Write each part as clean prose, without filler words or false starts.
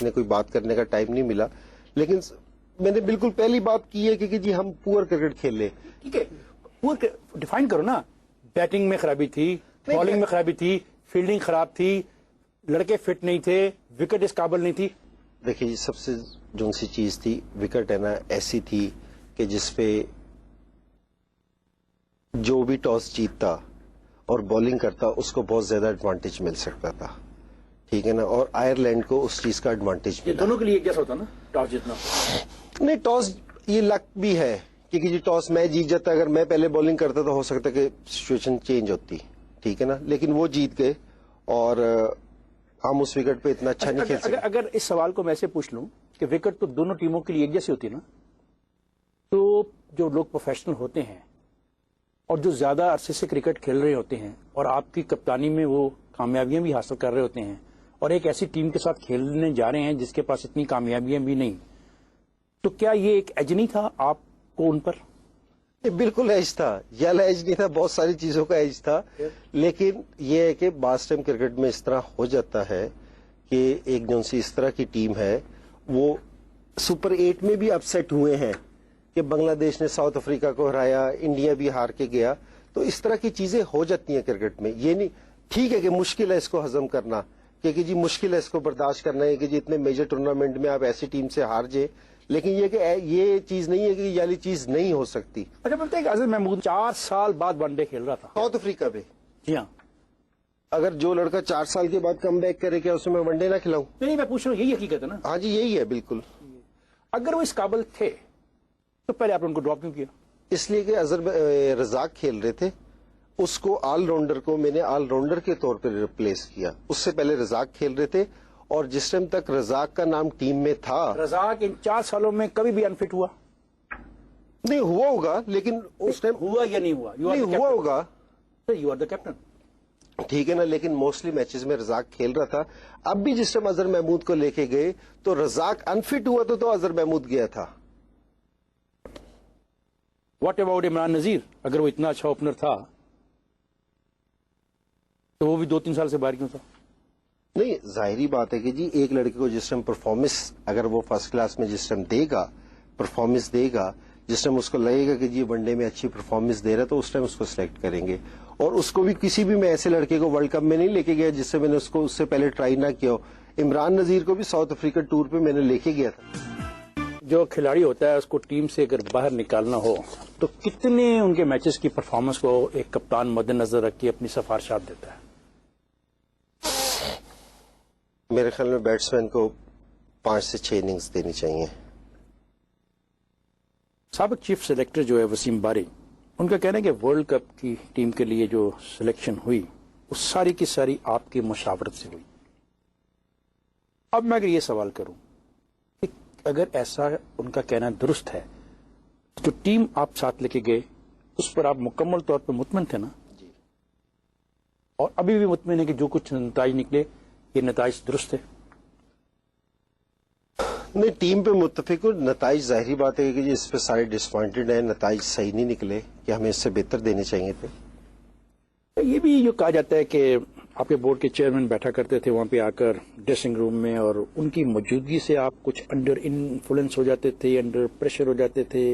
نے کوئی بات کرنے کا ٹائم نہیں ملا، لیکن میں نے بالکل پہلی بات کی ہے کہ جی ہم پور کرکٹ کھیل لیں. ٹھیک ہے، پور ڈیفائن کرو نا. بیٹنگ میں خرابی تھی، بالنگ میں خرابی تھی، فیلڈنگ خراب تھی، لڑکے فٹ نہیں تھے، وکٹ اس قابل نہیں تھی. دیکھیے جی، سب سے جو سی چیز تھی وکٹ ہے نا ایسی تھی کہ جس پہ جو بھی ٹاس جیتتا اور بولنگ کرتا اس کو بہت زیادہ ایڈوانٹیج مل سکتا تھا. ٹھیک ہے نا، اور آئرلینڈ کو اس چیز کا ایڈوانٹیج یہ ملا. دونوں کے لیے ایک جیسا ہوتا نا ٹاس جیتنا. نہیں، ٹاس یہ لک بھی ہے کیونکہ جی ٹاس میں جیت جاتا، اگر میں پہلے بولنگ کرتا تو ہو سکتا کہ سچویشن چینج ہوتی. ٹھیک ہے نا، لیکن وہ جیت گئے اور ہم اس وکٹ پہ اتنا اچھا نہیں کھیل سکتے. اگر اس سوال کو میں سے پوچھ لوں کہ وکٹ تو دونوں ٹیموں کے لیے ایک جیسی ہوتی ہے نا، تو جو لوگ پروفیشنل ہوتے ہیں اور جو زیادہ عرصے سے کرکٹ کھیل رہے ہوتے ہیں اور آپ کی کپتانی میں وہ کامیابیاں بھی حاصل کر رہے ہوتے ہیں اور ایک ایسی ٹیم کے ساتھ کھیلنے جا رہے ہیں جس کے پاس اتنی کامیابیاں بھی نہیں، تو کیا یہ ایک ایج نہیں تھا آپ کو ان پر؟ بالکل ایج تھا، یا ایج نہیں تھا، بہت ساری چیزوں کا ایج تھا. لیکن یہ ہے کہ بعض ٹائم کرکٹ میں اس طرح ہو جاتا ہے کہ ایک جو سی اس طرح کی ٹیم ہے، وہ سپر 8 میں بھی اپسیٹ ہوئے ہیں کہ بنگلہ دیش نے ساؤتھ افریقہ کو ہرایا، انڈیا بھی ہار کے گیا. تو اس طرح کی چیزیں ہو جاتی ہیں کرکٹ میں. یہ نہیں ٹھیک ہے کہ مشکل ہے اس کو ہضم کرنا، کہ جی مشکل ہے اس کو برداشت کرنا ہے کہ جی اتنے میجر ٹورنامنٹ میں آپ ایسی ٹیم سے ہار جائے، لیکن یہ کہ یہ چیز نہیں ہے کہ یہ والی چیز نہیں ہو سکتی. اچھا بولتے ہیں کہ اظہر محمود 4 سال بعد ون ڈے کھیل رہا تھا ساؤتھ افریقہ پہ. جی ہاں. اگر جو لڑکا 4 سال کے بعد کم بیک کرے، کیا اسے میں ون ڈے نہ کھلاؤں؟ نہیں، میں پوچھ رہا ہوں، یہی حقیقت ہے نا. ہاں جی یہی ہے بالکل. اگر وہ اس قابل تھے تو پہلے آپ نے ان کو ڈراپ کیوں کیا؟ اس لیے کہ رزاق کھیل رہے تھے، اس کو آل راؤنڈر کو میں نے آل راؤنڈر کے طور پہ ریپلیس کیا. اس سے پہلے رزاق کھیل رہے تھے اور جس ٹائم تک رزاق کا نام ٹیم میں تھا. رزاق ان 4 سالوں میں کبھی بھی انفٹ ہوا نہیں ہوا ہوگا، لیکن اس ٹائم ہوا یا نہیں ہوا؟ نہیں ہوا ہوگا. You are the captain. ٹھیک ہے نا، لیکن موسٹلی میچز میں رزاق کھیل رہا تھا. اب بھی جس ٹائم اظہر محمود کو لے کے گئے تو رزاق انفٹ ہوا تو اظہر محمود گیا تھا. What about Imran Nazir? اگر وہ اتنا اچھا اوپنر تھا تو وہ بھی 2-3 سال سے باہر کیوں تھا؟ نہیں، ظاہری بات ہے کہ جی ایک لڑکے کو جس ٹائم پرفارمنس اگر وہ فرسٹ کلاس میں جس ٹائم دے گا، پرفارمنس دے گا، جس ٹائم اس کو لگے گا کہ جی ون ڈے میں اچھی پرفارمنس دے رہا ہے تو اس ٹائم اس کو سلیکٹ کریں گے. اور اس کو بھی کسی بھی میں ایسے لڑکے کو ورلڈ کپ میں نہیں لے کے گیا جس سے میں نے اس کو اس سے پہلے ٹرائی نہ کیا ہو. عمران نذیر کو بھی ساؤتھ افریقہ ٹور پہ میں نے لے کے گیا تھا. جو کھلاڑی ہوتا ہے اس کو ٹیم سے اگر باہر نکالنا ہو تو کتنے ان کے میچز کی پرفارمنس کو ایک کپتان مد نظر رکھ کے اپنی سفارشات دیتا ہے؟ میرے خیال میں بیٹسمین کو 5 سے 6 اننگز دینی چاہیے. سابق چیف سلیکٹر جو ہے وسیم باری، ان کا کہنا ہے کہ ورلڈ کپ کی ٹیم کے لیے جو سلیکشن ہوئی وہ ساری کی ساری آپ کی مشاورت سے ہوئی. اب میں اگر یہ سوال کروں کہ اگر ایسا ان کا کہنا درست ہے، جو ٹیم آپ ساتھ لے کے گئے اس پر آپ مکمل طور پہ مطمئن تھے نا؟ جی. اور ابھی بھی مطمئن ہے کہ جو کچھ نتائج نکلے یہ نتائج درست ہے؟ نہیں، ٹیم پہ متفق ہوں. نتائج ظاہری بات ہے کہ جی اس پہ سارے ڈسپوائنٹڈ ہیں، نتائج صحیح نہیں نکلے کہ ہمیں اس سے بہتر دینے چاہیے تھے. یہ بھی جو کہا جاتا ہے کہ آپ کے بورڈ کے چیئرمین بیٹھا کرتے تھے وہاں پہ آ کر ڈریسنگ روم میں اور ان کی موجودگی سے آپ کچھ انڈر انفلوئنس ہو جاتے تھے، انڈر پریشر ہو جاتے تھے،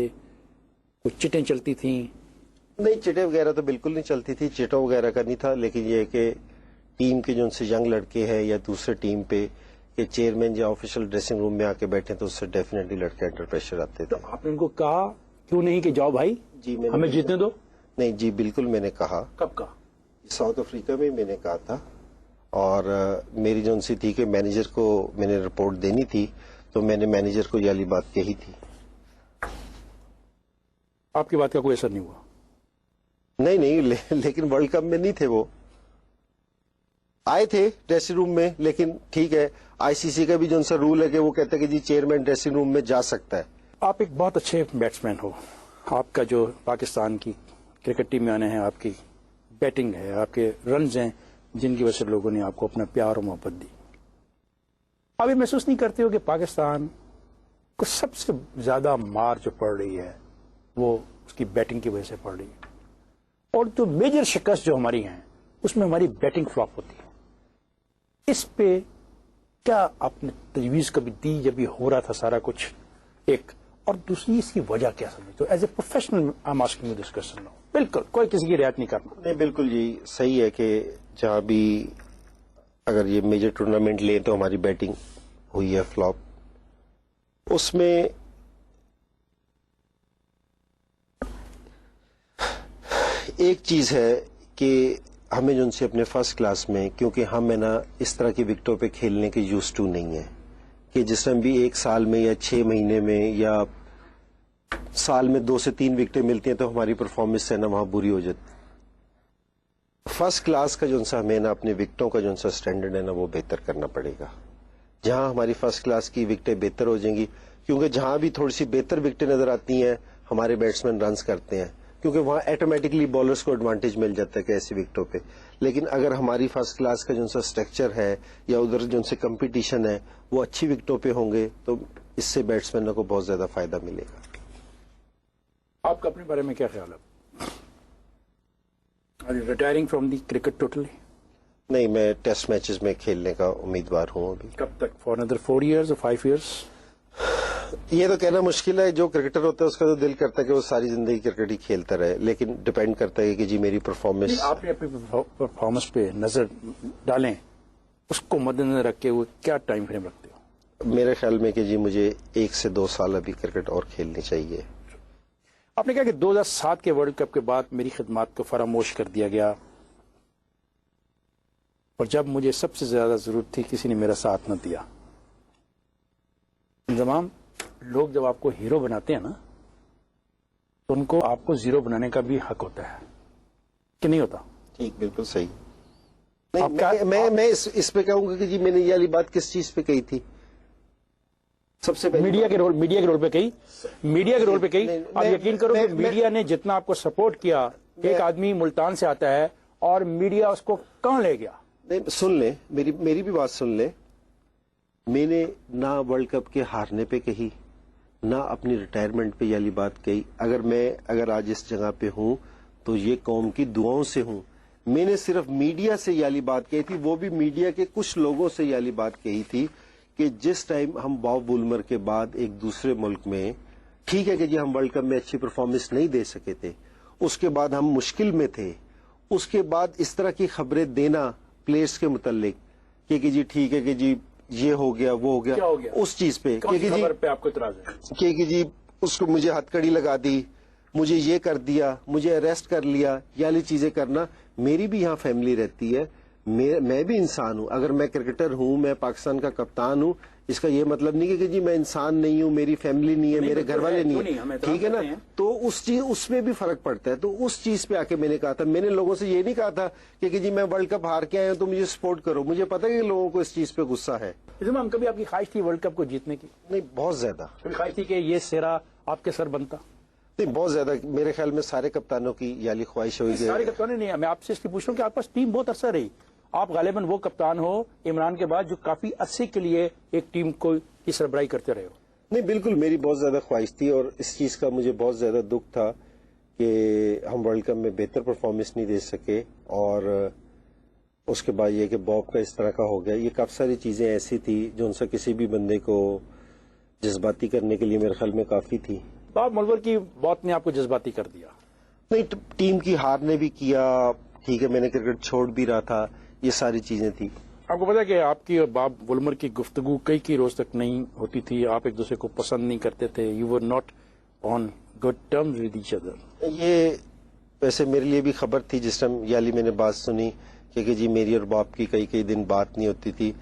کچھ چٹیں چلتی تھیں. نہیں، چٹیں وغیرہ تو بالکل نہیں چلتی تھی، چٹوں وغیرہ کا نہیں تھا. لیکن یہ کہ ٹیم کے جو ان سے ینگ لڑکے ہیں یا دوسرے ٹیم پہ کہ چیئرمین یا آفیشل ڈریسنگ روم میں آ کے بیٹھے تو اس سے ڈیفینیٹلی لڑکے انڈر پریشر آتے تھے. تو آپ نے ان کو کہا کیوں نہیں کہ جاؤ بھائی جی میں ہمیں جیتنے دو؟ نہیں جی بالکل میں نے کہا. کب کہا؟ ساؤتھ افریقہ میں میں نے کہا تھا. اور میری جو ان سی تھی کہ مینیجر کو میں نے رپورٹ دینی تھی تو میں نے مینیجر کو یہ والی بات کہی تھی. آپ کی بات کا کوئی اثر نہیں ہوا؟ نہیں، لیکن ورلڈ کپ میں نہیں تھے. وہ آئے تھے ڈریسنگ روم میں، لیکن ٹھیک ہے آئی سی سی کا بھی جو ان سے رول ہے کہ وہ کہتا ہے کہ جی چیئرمین ڈریسنگ روم میں جا سکتا ہے. آپ ایک بہت اچھے بیٹسمین ہو. آپ کا جو پاکستان کی کرکٹ ٹیم میں آنے ہیں، آپ کی بیٹنگ ہے، آپ کے رنز ہیں جن کی وجہ سے لوگوں نے آپ کو اپنا پیار اور محبت دی. آپ یہ محسوس نہیں کرتے ہو کہ پاکستان کو سب سے زیادہ مار جو پڑ رہی ہے وہ اس کی بیٹنگ کی وجہ سے پڑ رہی ہے، اور جو میجر شکست جو ہماری ہیں اس میں ہماری بیٹنگ فلاپ ہوتی ہے؟ اس پہ کیا آپ نے تجویز کبھی دی جب یہ ہو رہا تھا سارا کچھ ایک؟ اور دوسری اس کی وجہ کیا سمجھتے ہو as a professional? I asking you this question now. بالکل کوئی کسی کی رعایت نہیں کرنا. نہیں بالکل یہ صحیح ہے کہ جہاں بھی اگر یہ میجر ٹورنامنٹ لیں تو ہماری بیٹنگ ہوئی ہے فلاپ. اس میں ایک چیز ہے کہ ہمیں جو ان سے اپنے فرسٹ کلاس میں، کیونکہ ہم ہے نا اس طرح کی وکٹوں پہ کھیلنے کے یوز ٹو نہیں ہیں کہ جس میں بھی ایک سال میں یا 6 مہینے میں یا سال میں 2 سے 3 وکٹیں ملتی ہیں تو ہماری پرفارمنس ہے نا وہاں بری ہو جاتی. فرسٹ کلاس کا جو سا ہمیں نا اپنے وکٹوں کا جو سا اسٹینڈرڈ ہے نا وہ بہتر کرنا پڑے گا. جہاں ہماری فرسٹ کلاس کی وکٹیں بہتر ہو جائیں گی، کیونکہ جہاں بھی تھوڑی سی بہتر وکٹیں نظر آتی ہیں ہمارے بیٹسمین رنز کرتے ہیں، کیونکہ وہاں ایٹومیٹکلی بالرز کو ایڈوانٹیج مل جاتا ہے کہ ایسی وکٹوں پہ. لیکن اگر ہماری فرسٹ کلاس کا جو سا اسٹرکچر ہے یا ادھر جو سے کمپٹیشن ہے وہ اچھی وکٹوں پہ ہوں گے تو اس سے بیٹسمینوں کو بہت زیادہ فائدہ ملے گا. آپ کا اپنے بارے میں کیا خیال ہے؟ Are you retiring from the cricket totally? نہیں، میں ٹیسٹ میچز میں کھیلنے کا امیدوار ہوں ابھی. کب تک؟ فار اندر 4 ایئرز اور 5 ایئرز؟ یہ تو کہنا مشکل ہے. جو کرکٹر ہوتا ہے اس کا تو دل کرتا ہے کہ وہ ساری زندگی کرکٹ ہی کھیلتا رہے، لیکن ڈپینڈ کرتا ہے کہ جی میری پرفارمنس. آپ نے اپنی پرفارمنس پہ نظر ڈالیں، اس کو مد نظر رکھ کے وہ کیا ٹائم فریم رکھتے ہو؟ میرے خیال میں کہ جی مجھے 1 سے 2 سال ابھی کرکٹ اور کھیلنی چاہیے. آپ نے کہا کہ 2007 کے ورلڈ کپ کے بعد میری خدمات کو فراموش کر دیا گیا اور جب مجھے سب سے زیادہ ضرورت تھی کسی نے میرا ساتھ نہ دیا. انضمام، لوگ جب آپ کو ہیرو بناتے ہیں نا تو ان کو آپ کو زیرو بنانے کا بھی حق ہوتا ہے کہ نہیں ہوتا؟ ٹھیک، بالکل صحیح. نہیں، میں اس پہ کہوں گا کہ جی میں نے یہ والی بات کس چیز پہ کہی تھی؟ سب سے پہلے میڈیا کے رول پہ کہی. آپ یقین کرو کہ میڈیا نے جتنا آپ کو سپورٹ کیا، ایک آدمی ملتان سے آتا ہے اور میڈیا اس کو کہاں لے گیا؟ نہیں، سن لیں، میری بھی بات سن لیں. میں نے نہ ورلڈ کپ کے ہارنے پہ کہی، نہ اپنی ریٹائرمنٹ پہ یہ والی بات کہی. اگر آج اس جگہ پہ ہوں تو یہ قوم کی دعاؤں سے ہوں. میں نے صرف میڈیا سے یہ والی بات کہی تھی، وہ بھی میڈیا کے کچھ لوگوں سے یہ والی بات کہی تھی کہ جس ٹائم ہم باب وولمر کے بعد ایک دوسرے ملک میں، ٹھیک ہے کہ جی ہم ورلڈ کپ میں اچھی پرفارمنس نہیں دے سکے تھے، اس کے بعد ہم مشکل میں تھے، اس کے بعد اس طرح کی خبریں دینا پلیئرز کے متعلق کہ جی ٹھیک ہے کہ جی یہ ہو گیا وہ ہو گیا، اس چیز پہ پہ آپ کو اعتراض ہے کہ جی اس کو مجھے ہتھ کڑی لگا دی، مجھے یہ کر دیا، مجھے اریسٹ کر لیا، یہ والی چیزیں کرنا. میری بھی یہاں فیملی رہتی ہے، میں بھی انسان ہوں. اگر میں کرکٹر ہوں، میں پاکستان کا کپتان ہوں، اس کا یہ مطلب نہیں کہ جی میں انسان نہیں ہوں، میری فیملی نہیں ہے، میرے گھر والے نہیں ہیں، ٹھیک ہے نا. تو اس میں بھی فرق پڑتا ہے. تو اس چیز پہ آ کے میں نے کہا تھا، میں نے لوگوں سے یہ نہیں کہا تھا کہ جی میں ورلڈ کپ ہار کے آیا ہوں تو مجھے سپورٹ کرو. مجھے پتا ہے کہ لوگوں کو اس چیز پہ غصہ ہے. کبھی آپ کی خواہش تھی ورلڈ کپ کو جیتنے کی؟ نہیں، بہت زیادہ. کبھی خواہش تھی کہ یہ سیرا آپ کے سر بنتا؟ نہیں، بہت زیادہ. میرے خیال میں سارے کپتانوں کی یہ والی خواہش ہوئی. سارے کپتانوں نہیں ہے، میں آپ سے اس کی پوچھ رہا ہوں کہ آپ پاس ٹیم بہت عرصہ رہی، آپ غالباً وہ کپتان ہو عمران کے بعد جو کافی عرصے کے لیے ایک ٹیم کو کی سربراہی کرتے رہے ہو. نہیں، بالکل میری بہت زیادہ خواہش تھی اور اس چیز کا مجھے بہت زیادہ دکھ تھا کہ ہم ورلڈ کپ میں بہتر پرفارمنس نہیں دے سکے. اور اس کے بعد یہ کہ باب کا اس طرح کا ہو گیا. یہ کافی ساری چیزیں ایسی تھی جو ان سے کسی بھی بندے کو جذباتی کرنے کے لیے میرے خیال میں کافی تھی. باب ملور کی بات نے آپ کو جذباتی کر دیا؟ نہیں، ٹیم کی ہار نے بھی کیا. ٹھیک ہے، میں نے کرکٹ چھوڑ بھی رہا تھا، یہ ساری چیزیں تھی. آپ کو پتا ہے کہ آپ کی اور باب وولمر کی گفتگو کئی روز تک نہیں ہوتی تھی، آپ ایک دوسرے کو پسند نہیں کرتے تھے. You were not on good terms with each other. یہ ویسے میرے لیے بھی خبر تھی جس ٹائم یالی میں نے بات سنی کہ جی میری اور باب کی کئی دن بات نہیں ہوتی تھی.